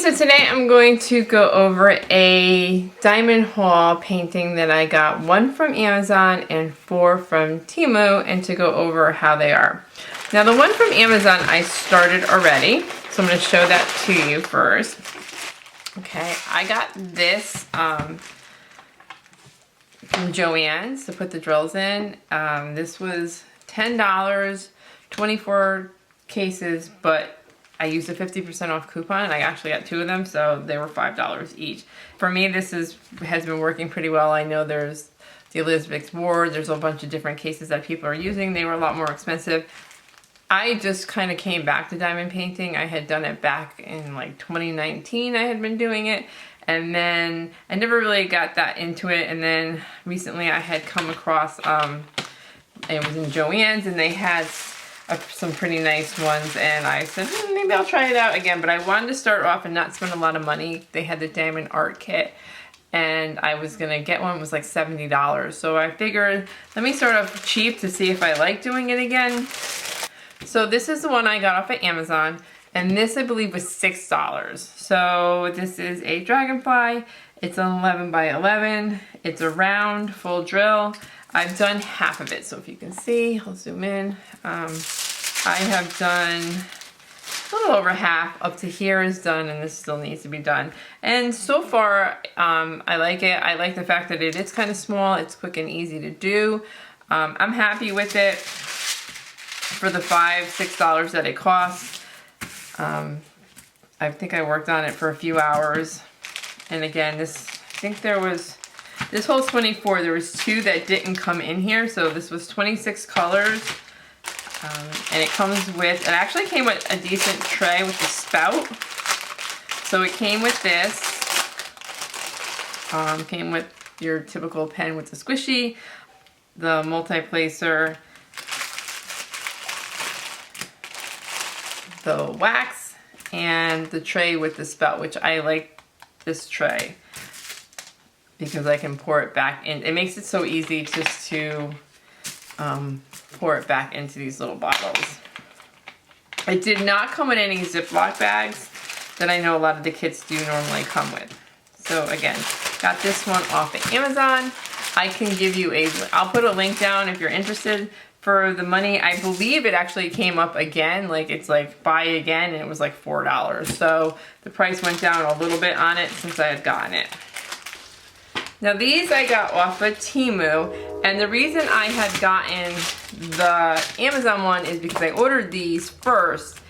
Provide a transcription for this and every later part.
So today I'm going to go over a diamond haul painting that I got, 1 from Amazon and 4 from Temu, and to go over how they are. Now the one from Amazon I started already, so I'm going to show that to you first. Okay, I got this from Joann's to put the drills in. This was $10, 24 cases, but I used a 50% off coupon and I actually got 2 of them, so they were $5 each. For me, this has been working pretty well. I know there's the Elizabeth Ward, there's a bunch of different cases that people are using. They were a lot more expensive. I just kind of came back to diamond painting. I had done it back in like 2019, I had been doing it. And then I never really got that into it. And then recently I had come across, it was in Joann's and they had some pretty nice ones, and I said, maybe I'll try it out again, but I wanted to start off and not spend a lot of money. They had the diamond art kit, and I was gonna get one. It was like $70, so I figured, let me start off cheap to see if I like doing it again. So this is the one I got off of Amazon, and this I believe was $6. So this is a dragonfly. It's an 11 by 11. It's a round, full drill. I've done half of it, so if you can see, I'll zoom in. I have done a little over half. Up to here is done, and this still needs to be done. And so far, I like it. I like the fact that it is kind of small. It's quick and easy to do. I'm happy with it for the $5, $6 that it costs. I think I worked on it for a few hours. And again, I think there was, this whole 24, there was 2 that didn't come in here, so this was 26 colors. And it comes with, it actually came with a decent tray with the spout. So it came with this. Came with your typical pen with the squishy, the multi-placer, the wax, and the tray with the spout, which I like this tray because I can pour it back in. It makes it so easy just to pour it back into these little bottles. It did not come with any Ziploc bags that I know a lot of the kits do normally come with. So again, got this one off of Amazon. I can give you I'll put a link down if you're interested. For the money, I believe it actually came up again, like it's like buy again, and it was like $4. So the price went down a little bit on it since I had gotten it. Now these I got off of Temu, and the reason I had gotten the Amazon one is because I ordered these first.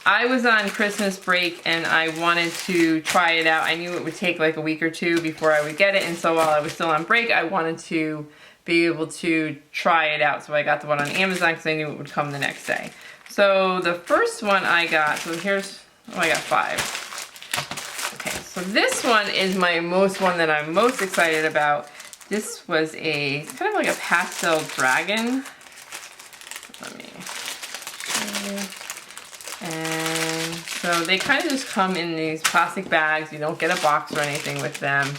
I was on Christmas break and I wanted to try it out. I knew it would take like a week or 2 before I would get it, and so while I was still on break, I wanted to be able to try it out. So I got the one on Amazon because I knew it would come the next day. So the first one I got, so here's, oh, I got 5. Okay, so this one is my one that I'm most excited about. This was kind of like a pastel dragon. Let me show you. And so they kind of just come in these plastic bags. You don't get a box or anything with them.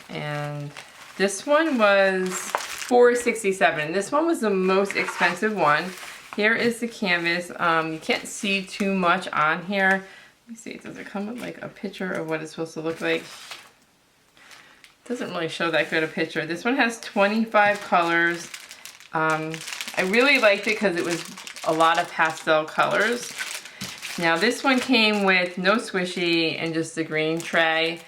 And this one was $4.67. This one was the most expensive one. Here is the canvas. You can't see too much on here. Let me see, does it come with like a picture of what it's supposed to look like? It doesn't really show that good a picture. This one has 25 colors. I really liked it because it was a lot of pastel colors. Now this one came with no squishy and just the green tray.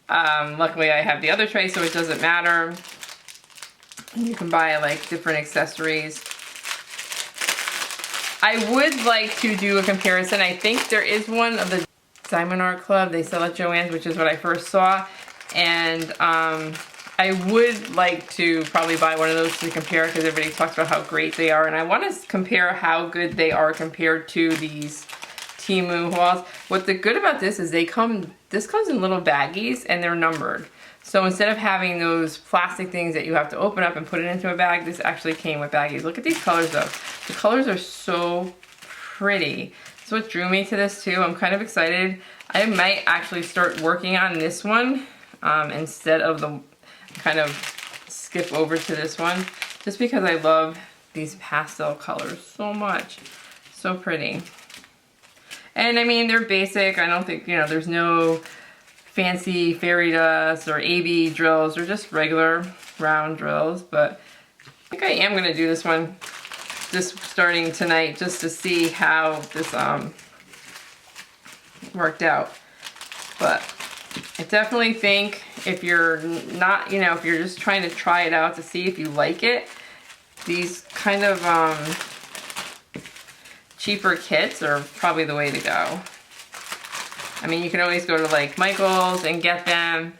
Luckily I have the other tray, so it doesn't matter. You can buy like different accessories. I would like to do a comparison. I think there is one of the Diamond Art Club. They sell at Joann's, which is what I first saw. And I would like to probably buy one of those to compare because everybody talks about how great they are. And I want to compare how good they are compared to these Temu hauls. What the good about this is this comes in little baggies and they're numbered. So instead of having those plastic things that you have to open up and put it into a bag, this actually came with baggies. Look at these colors though. The colors are so pretty. That's what drew me to this too. I'm kind of excited. I might actually start working on this one instead of the kind of skip over to this one, just because I love these pastel colors so much. So pretty. And I mean, they're basic. I don't think, you know, there's no fancy fairy dust or AB drills. They're just regular round drills, but I think I am gonna do this one just starting tonight just to see how this worked out. But I definitely think if you're not, you know, if you're just trying to try it out to see if you like it, these kind of cheaper kits are probably the way to go. I mean, you can always go to like Michael's and get them.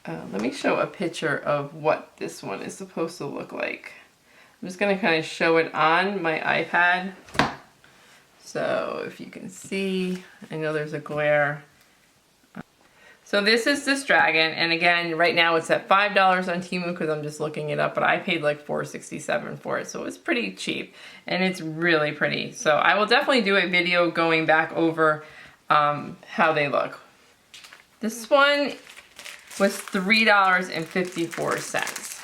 Let me show a picture of what this one is supposed to look like. I'm just gonna kind of show it on my iPad. So if you can see, I know there's a glare. So this is this dragon, and again, right now it's at $5 on Temu because I'm just looking it up, but I paid like $4.67 for it, so it's pretty cheap, and it's really pretty. So I will definitely do a video going back over how they look. This one was $3.54.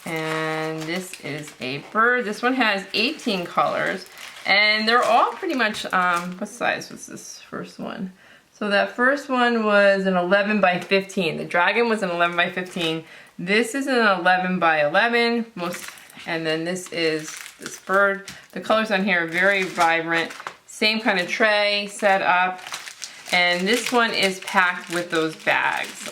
And this is a bird. This one has 18 colors, and they're all pretty much, what size was this first one? So that first one was an 11 by 15. The dragon was an 11 by 15. This is an 11 by 11, and then this is this bird. The colors on here are very vibrant. Same kind of tray set up, and this one is packed with those bags.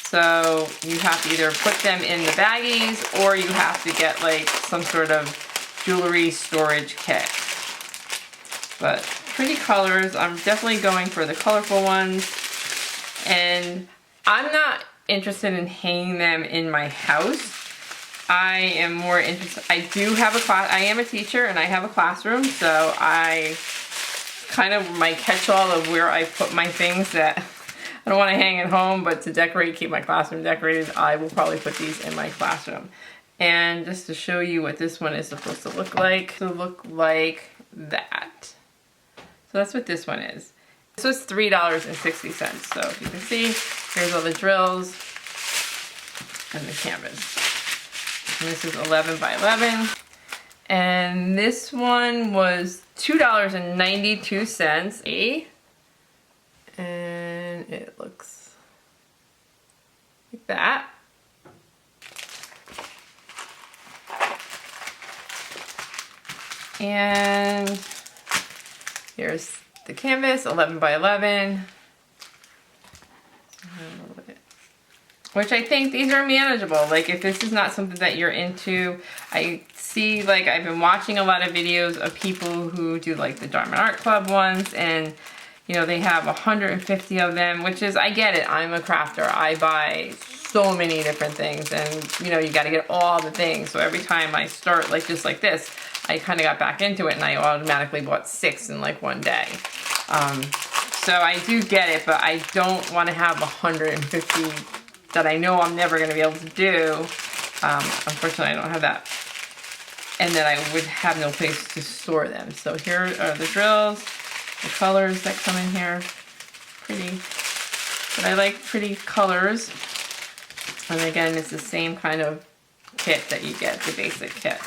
So you have to either put them in the baggies or you have to get like some sort of jewelry storage kit. But pretty colors. I'm definitely going for the colorful ones. And I'm not interested in hanging them in my house. I am more interested, I do have a class, I am a teacher and I have a classroom, so I kind of my catch-all of where I put my things that I don't want to hang at home, but to decorate, keep my classroom decorated, I will probably put these in my classroom. And just to show you what this one is supposed to look like that. So that's what this one is. This was $3.60. So if you can see, here's all the drills and the canvas. And this is 11 by 11. And this one was $2.92. And it looks like that. And here's the canvas, 11 by 11. Which I think these are manageable. Like if this is not something that you're into, I see, like I've been watching a lot of videos of people who do like the Diamond Art Club ones, and you know, they have 150 of them, which is, I get it, I'm a crafter. I buy so many different things, and you know, you gotta get all the things. So every time I start like just like this, I kind of got back into it and I automatically bought 6 in like one day. So I do get it, but I don't want to have 150 that I know I'm never going to be able to do. Unfortunately, I don't have that. And then I would have no place to store them. So here are the drills, the colors that come in here. Pretty. But I like pretty colors. And again, it's the same kind of kit that you get, the basic kit.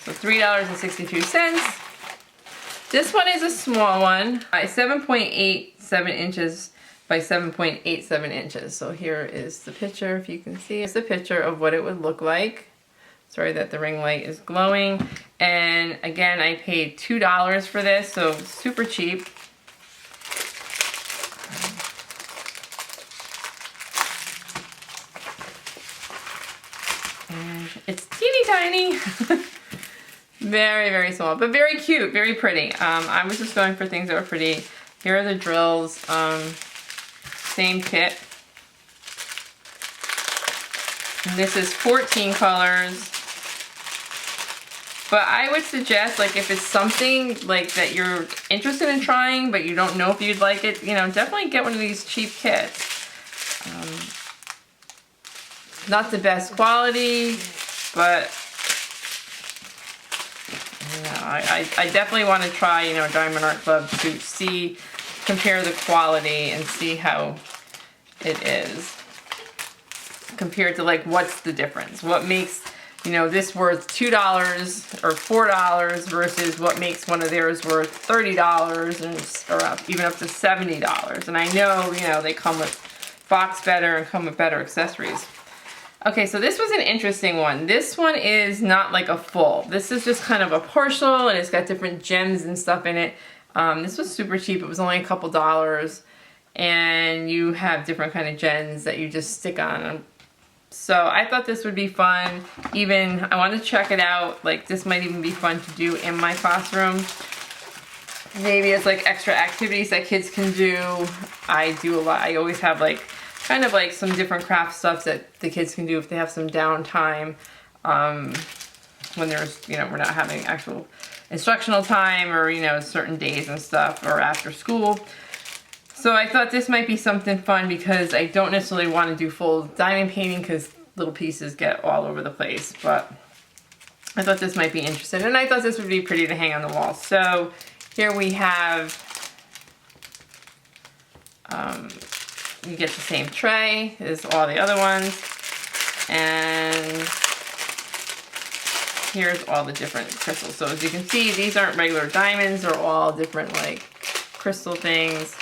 So $3.62. This one is a small one, 7.87 inches by 7.87 inches. So here is the picture, if you can see. It's the picture of what it would look like. Sorry that the ring light is glowing. And again, I paid $2 for this, so super cheap. And it's teeny tiny. Very, very small, but very cute, very pretty. I was just going for things that were pretty. Here are the drills. Same kit. And this is 14 colors. But I would suggest, like, if it's something like that you're interested in trying, but you don't know if you'd like it, you know, definitely get one of these cheap kits. Not the best quality, but you know, I definitely want to try, you know, Diamond Art Club to see, compare the quality and see how it is compared to like what's the difference? What makes, you know, this worth $2 or $4 versus what makes one of theirs worth $30 or even up to $70. And I know, you know, they come with box better and come with better accessories. Okay, so this was an interesting one. This one is not like a full. This is just kind of a partial, and it's got different gems and stuff in it. This was super cheap. It was only a couple dollars, and you have different kind of gems that you just stick on. So I thought this would be fun. Even, I want to check it out. Like, this might even be fun to do in my classroom. Maybe it's like extra activities that kids can do. I do a lot. I always have like kind of like some different craft stuff that the kids can do if they have some downtime, when there's, you know, we're not having actual instructional time, or, you know, certain days and stuff, or after school. So I thought this might be something fun because I don't necessarily want to do full diamond painting because little pieces get all over the place, but I thought this might be interesting, and I thought this would be pretty to hang on the wall. So here we have, you get the same tray as all the other ones, and here's all the different crystals. So as you can see, these aren't regular diamonds, they're all different like crystal things.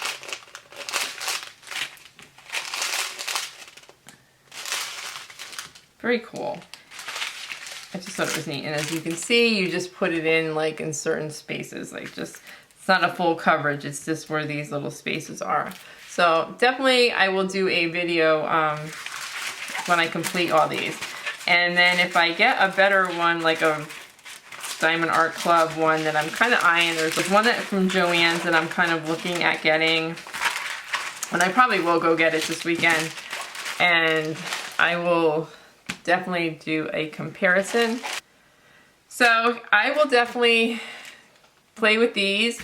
Very cool. I just thought it was neat. And as you can see, you just put it in like in certain spaces, like just, it's not a full coverage, it's just where these little spaces are. So definitely I will do a video when I complete all these. And then if I get a better one, like a Diamond Art Club one that I'm kind of eyeing, there's one that from Joann's that I'm kind of looking at getting. And I probably will go get it this weekend. And I will definitely do a comparison. So I will definitely play with these.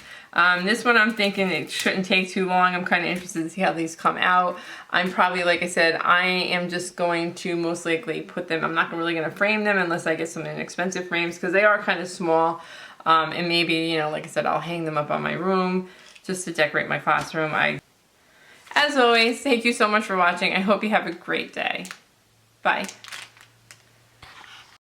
This one I'm thinking it shouldn't take too long. I'm kind of interested to see how these come out. I'm probably, like I said, I am just going to most likely put them, I'm not really going to frame them unless I get some inexpensive frames because they are kind of small. And maybe, you know, like I said, I'll hang them up on my room just to decorate my classroom. As always, thank you so much for watching. I hope you have a great day. Bye.